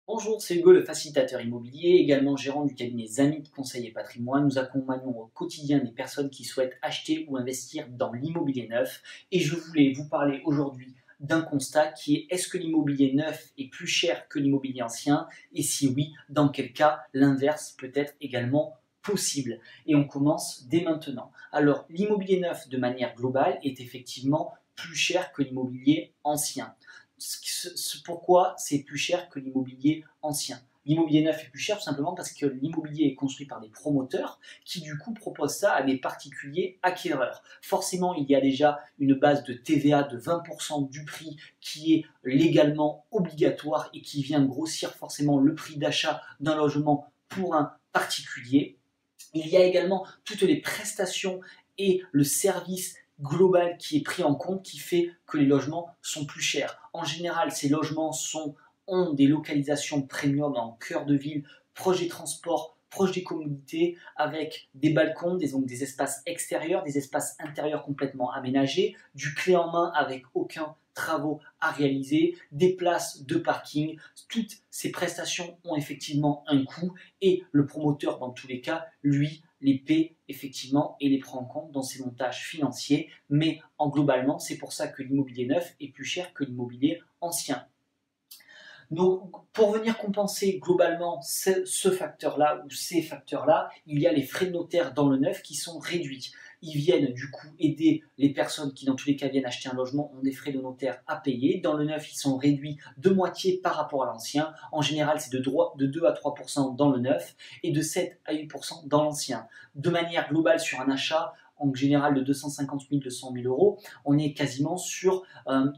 Bonjour, c'est Hugo, le facilitateur immobilier, également gérant du cabinet Zami de Conseil et Patrimoine. Nous accompagnons au quotidien des personnes qui souhaitent acheter ou investir dans l'immobilier neuf. Et je voulais vous parler aujourd'hui d'un constat qui est: est-ce que l'immobilier neuf est plus cher que l'immobilier ancien? Et si oui, dans quel cas l'inverse peut être également possible? Et on commence dès maintenant. Alors, l'immobilier neuf, de manière globale, est effectivement plus cher que l'immobilier ancien. Pourquoi c'est plus cher que l'immobilier ancien? L'immobilier neuf est plus cher tout simplement parce que l'immobilier est construit par des promoteurs qui du coup proposent ça à des particuliers acquéreurs. Forcément, il y a déjà une base de TVA de 20% du prix qui est légalement obligatoire et qui vient grossir forcément le prix d'achat d'un logement pour un particulier. Il y a également toutes les prestations et le service global qui est pris en compte qui fait que les logements sont plus chers. En général, ces logements ont des localisations premium en cœur de ville, proche des transports, proche des communautés, avec des balcons, donc des espaces extérieurs, des espaces intérieurs complètement aménagés, du clé en main avec aucun travaux à réaliser, des places de parking. Toutes ces prestations ont effectivement un coût et le promoteur, dans tous les cas, lui, les paie effectivement et les prend en compte dans ses montages financiers. Mais en globalement, c'est pour ça que l'immobilier neuf est plus cher que l'immobilier ancien. Donc, pour venir compenser globalement ce facteur-là ou ces facteurs-là, il y a les frais de notaire dans le neuf qui sont réduits. Ils viennent du coup aider les personnes qui dans tous les cas viennent acheter un logement, ont des frais de notaire à payer. Dans le neuf, ils sont réduits de moitié par rapport à l'ancien. En général, c'est de 2 à 3% dans le neuf et de 7 à 8% dans l'ancien. De manière globale, sur un achat, en général de 250 000, 200 000 euros, on est quasiment sur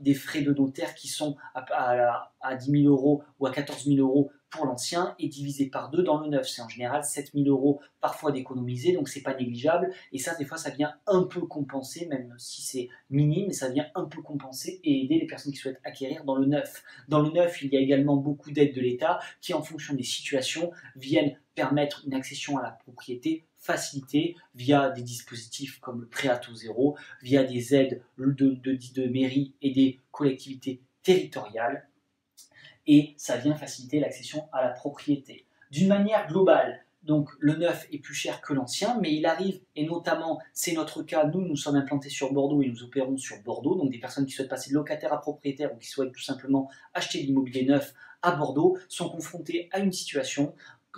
des frais de notaire qui sont à 10 000 euros ou à 14 000 euros pour l'ancien et divisé par 2 dans le neuf. C'est en général 7 000 euros parfois d'économiser, donc c'est pas négligeable. Et ça, des fois, ça vient un peu compenser, même si c'est minime, mais ça vient un peu compenser et aider les personnes qui souhaitent acquérir dans le neuf. Dans le neuf, il y a également beaucoup d'aides de l'État qui, en fonction des situations, viennent permettre une accession à la propriété facilitée via des dispositifs comme le prêt à taux zéro, via des aides de mairie et des collectivités territoriales, et ça vient faciliter l'accession à la propriété. D'une manière globale, donc le neuf est plus cher que l'ancien, mais il arrive, et notamment c'est notre cas, nous sommes implantés sur Bordeaux et nous opérons sur Bordeaux, donc des personnes qui souhaitent passer de locataire à propriétaire ou qui souhaitent tout simplement acheter de l'immobilier neuf à Bordeaux sont confrontés à une situation.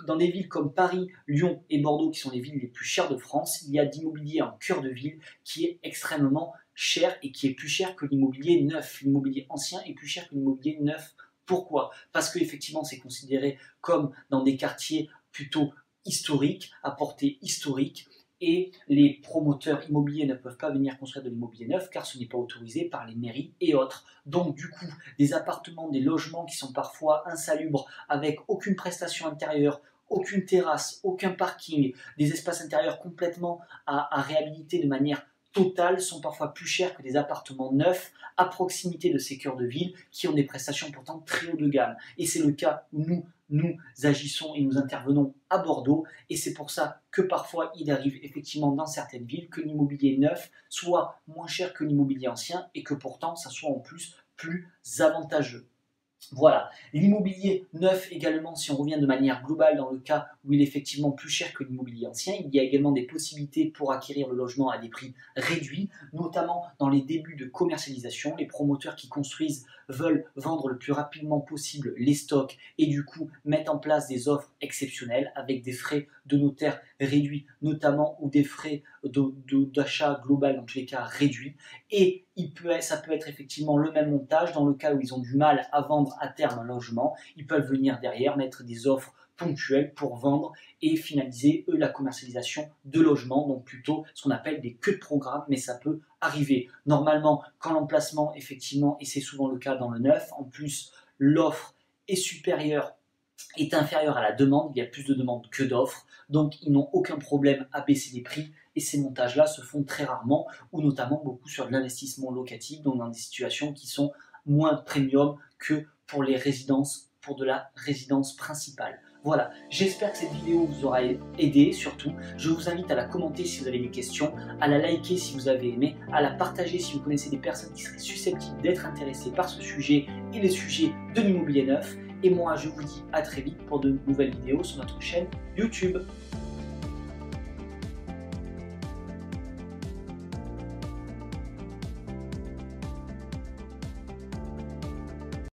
Dans des villes comme Paris, Lyon et Bordeaux, qui sont les villes les plus chères de France, il y a d'immobilier en cœur de ville qui est extrêmement cher et qui est plus cher que l'immobilier neuf. L'immobilier ancien est plus cher que l'immobilier neuf. Pourquoi? Parce qu'effectivement, c'est considéré comme dans des quartiers plutôt historiques, à portée historique, et les promoteurs immobiliers ne peuvent pas venir construire de l'immobilier neuf car ce n'est pas autorisé par les mairies et autres. Donc du coup, des appartements, des logements qui sont parfois insalubres, avec aucune prestation intérieure, aucune terrasse, aucun parking, des espaces intérieurs complètement à réhabiliter de manière totale, sont parfois plus chers que des appartements neufs à proximité de ces cœurs de ville qui ont des prestations pourtant très haut de gamme. Et c'est le cas où nous agissons et nous intervenons à Bordeaux, et c'est pour ça que parfois il arrive effectivement dans certaines villes que l'immobilier neuf soit moins cher que l'immobilier ancien et que pourtant ça soit en plus avantageux. Voilà, l'immobilier neuf également, si on revient de manière globale dans le cas où il est effectivement plus cher que l'immobilier ancien, il y a également des possibilités pour acquérir le logement à des prix réduits, notamment dans les débuts de commercialisation. Les promoteurs qui construisent veulent vendre le plus rapidement possible les stocks et du coup mettent en place des offres exceptionnelles avec des frais de notaire réduits notamment, ou des frais d'achat global dans tous les cas réduits. Et ça peut être effectivement le même montage dans le cas où ils ont du mal à vendre à terme un logement. Ils peuvent venir derrière mettre des offres ponctuelles pour vendre et finaliser eux la commercialisation de logements, donc plutôt ce qu'on appelle des queues de programme, mais ça peut arriver. Normalement, quand l'emplacement effectivement, et c'est souvent le cas dans le neuf, en plus l'offre est inférieure à la demande, il y a plus de demandes que d'offres, donc ils n'ont aucun problème à baisser les prix, et ces montages-là se font très rarement, ou notamment beaucoup sur de l'investissement locatif, donc dans des situations qui sont moins premium que pour les résidences, pour de la résidence principale. Voilà, j'espère que cette vidéo vous aura aidé, surtout. Je vous invite à la commenter si vous avez des questions, à la liker si vous avez aimé, à la partager si vous connaissez des personnes qui seraient susceptibles d'être intéressées par ce sujet et les sujets de l'immobilier neuf. Et moi, je vous dis à très vite pour de nouvelles vidéos sur notre chaîne YouTube.